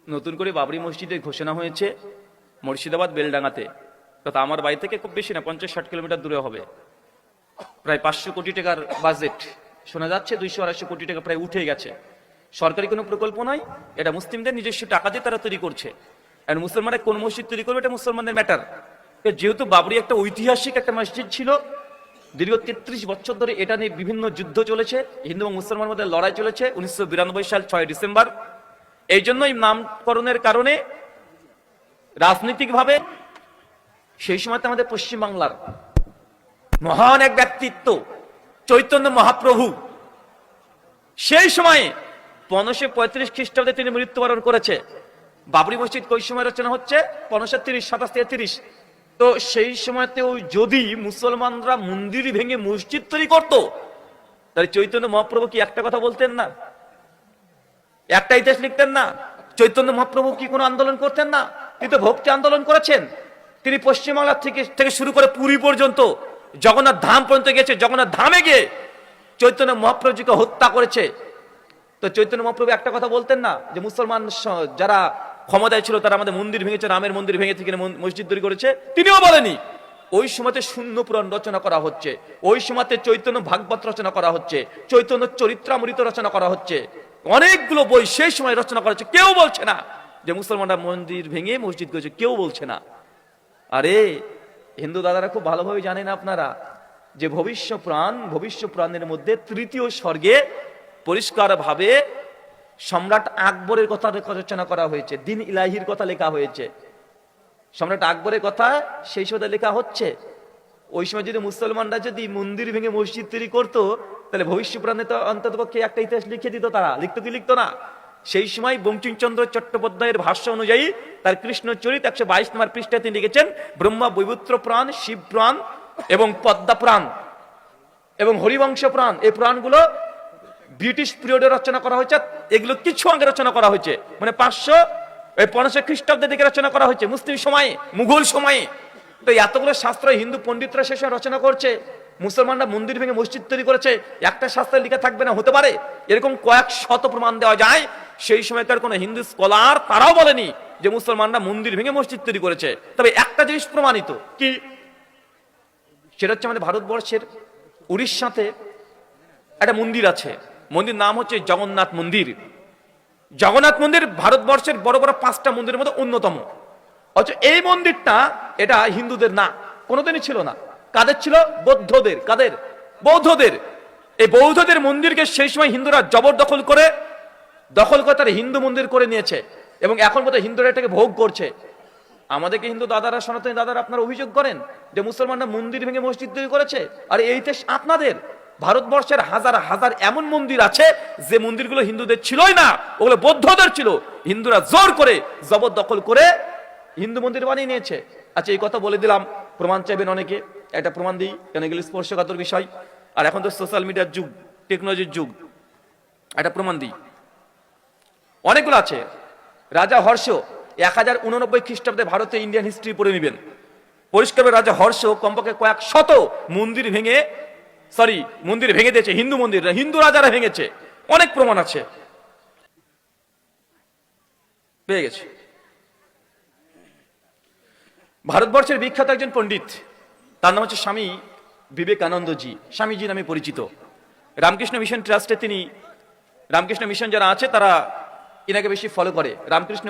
নতুন করে বাবরি মসজিদের ঘোষণা হয়েছে মুর্শিদাবাদ বেলডাঙ্গাতে। তথা আমার বাড়ি থেকে খুব বেশি না, 50-60 কিলোমিটার দূরে হবে। প্রায় 500 কোটি টাকার বাজেট শোনা যাচ্ছে, 200-250 কোটি টাকা প্রায় উঠে গেছে। সরকারি কোনো প্রকল্প নয়, এটা মুসলিমদের নিজস্ব টাকা দিয়ে তারা তৈরি করছে। আর মুসলমানরা কোন মসজিদ তৈরি করবে এটা মুসলমানদের ম্যাটার। যেহেতু বাবরি একটা ঐতিহাসিক একটা মসজিদ ছিল, দীর্ঘ 33 বছর ধরে এটা নিয়ে বিভিন্ন যুদ্ধ চলেছে, হিন্দু এবং মুসলমানের মধ্যে লড়াই চলেছে। 1992 সাল 6 ডিসেম্বর এই জন্যই নামকরণের কারণে রাজনৈতিকভাবে সেই সময় আমাদের পশ্চিমবাংলার মহান এক ব্যক্তিত্ব চৈতন্য মহাপ্রভু সেই সময়ে 1535 খ্রিস্টাব্দে তিনি মৃত্যুবরণ করেছে। বাবরি মসজিদ কই সময় রচনা হচ্ছে? 1530, 27-30। তো সেই সময়তেও যদি মুসলমানরা মন্দির ভেঙে মসজিদ তৈরি করতো, তাহলে চৈতন্য মহাপ্রভু কি একটা কথা বলতেন না? একটা ইতিহাস লিখতেন না? চৈতন্য মহাপ্রভু কি কোনো আন্দোলন করতেন না? তিনি তো ভক্তি আন্দোলন করেছেন। তিনি পশ্চিমবাংলা থেকে শুরু করে পুরী পর্যন্ত জগন্নাথ ধাম পর্যন্ত গেছে। জগন্নাথ ধামে গিয়ে চৈতন্য মহাপ্রভুজিকে হত্যা করেছে। তো চৈতন্য মহাপ্রভু একটা কথা বলতেন না যে মুসলমান যারা ক্ষমতায় ছিল তারা আমাদের মন্দির ভেঙেছে, রামের মন্দির ভেঙে থেকে মসজিদ তৈরি করেছে? তিনিও বলেনি। ওই সময়তে শূন্য পুরাণ রচনা করা হচ্ছে, ওই সময়তে চৈতন্য ভাগবত রচনা করা হচ্ছে, চৈতন্য চরিত্রামৃত রচনা করা হচ্ছে, অনেকগুলো বই সেই সময় রচনা করা হচ্ছে। কেউ বলছে না যে মুসলমানরা মন্দির ভেঙে মসজিদ করেছে, কেউ বলছে না। আরে হিন্দু দাদারা খুব ভালোভাবে জানেন আপনারা যে ভবিষ্য পুরাণের মধ্যে 3য় স্বর্গে পরিষ্কার ভাবে সম্রাট আকবরের কথা রচনা করা হয়েছে, দিন ইলাহির কথা লেখা হয়েছে। সম্রাট আকবরের কথা সেই সময় লেখা হচ্ছে। ওই সময় যদি মুসলমানরা যদি মন্দির ভেঙে মসজিদ তৈরি করতো, তাহলে ভবিষ্য পুরাণে তো অন্ততপক্ষে একটা ইতিহাস লিখে দিত। তারা লিখতো কি লিখতো না? সেই সময় বঙ্কিমচন্দ্র চট্টোপাধ্যায়ের ভাষ্য অনুযায়ী তার কৃষ্ণচরিত 122 নম্বর পৃষ্ঠায় তিনি লিখেছেন, ব্রহ্মা বৈবুত্র পুরাণ, শিব পুরাণ এবং পদ্মা পুরাণ এবং হরিবংশ পুরাণ, এই পুরাণগুলো ব্রিটিশ পিরিয়ডে রচনা করা হয়েছে। এগুলো কিছু আগে রচনা করা হয়েছে, মানে 550 খ্রিস্টাব্দের দিকে রচনা করা হয়েছে, মুসলিম সময়ে, মুঘল সময়ে। তো এতগুলো শাস্ত্র হিন্দু পণ্ডিতরা শেষে রচনা করছে, মুসলমানরা মন্দির ভেঙে মসজিদ তৈরি করেছে, একটা শাস্ত্রে লেখা থাকবে না? হতে পারে। এরকম কয়েক শত প্রমাণ দেওয়া যায়। সেই সময়কার কোন হিন্দু স্কলার তারাও বলেনি যে মুসলমানরা মন্দির ভেঙে মসজিদ তৈরি করেছে। তবে একটা জিনিস প্রমাণিত, কি সেটা হচ্ছে আমাদের ভারতবর্ষের উড়িষ্যাতে একটা মন্দির আছে, মন্দির নাম হচ্ছে জগন্নাথ মন্দির। জগন্নাথ মন্দির ভারতবর্ষের বড় বড় 5টা মন্দিরের মধ্যে অন্যতম। অথচ এই মন্দিরটা এটা হিন্দুদের না, কোনোদিনই ছিল না। কাদের ছিল? বৌদ্ধদের। কাদের? বৌদ্ধদের। এই বৌদ্ধদের মন্দিরকে সেই সময় হিন্দুরা জবরদখল করে তারা হিন্দু মন্দির করে নিয়েছে এবং এখন বোধহয় হিন্দুরা এটাকে ভোগ করছে। আমাদেরকে হিন্দু দাদারা, সনাতনী দাদারা আপনারা অভিযোগ করেন যে মুসলমানরা মন্দির ভেঙে মসজিদ তৈরি করেছে। আর এই দেশ আপনাদের। ভারতবর্ষের হাজার হাজার এমন মন্দির আছে যে মন্দিরগুলো হিন্দুদের ছিলই না, ওগুলো বৌদ্ধদের ছিল। হিন্দুরা জোর করে জবরদখল করে হিন্দু মন্দির বানিয়ে নিয়েছে। আচ্ছা, এই কথা বলে দিলাম, প্রমাণ চাইবেন অনেকে, একটা প্রমাণ দিই, কেন এগুলো স্পর্শকাতর বিষয়। আর এখন তো সোশ্যাল মিডিয়ার যুগ, টেকনোলজির যুগ, একটা প্রমাণ দিই। অনেকগুলো আছে। রাজা হর্ষ 1089 খ্রিস্টাব্দে ভারতে ইন্ডিয়ান হিস্ট্রি পড়ে নেবেন। পরিষ্কার রাজা হর্ষ কমপক্ষে কয়েক শত মন্দির ভেঙে দিয়েছে। হিন্দু মন্দির, হিন্দু রাজারা ভেঙেছে। অনেক প্রমাণ আছে, পেয়ে গেছে। ভারতবর্ষের বিখ্যাত একজন পণ্ডিত, তার নাম হচ্ছে স্বামী বিবেকানন্দজি, স্বামীজি নামে পরিচিত। রামকৃষ্ণ মিশন ট্রাস্টে তিনি, রামকৃষ্ণ মিশন যারা আছে তারা এনাকে বেশি ফলো করে। রামকৃষ্ণ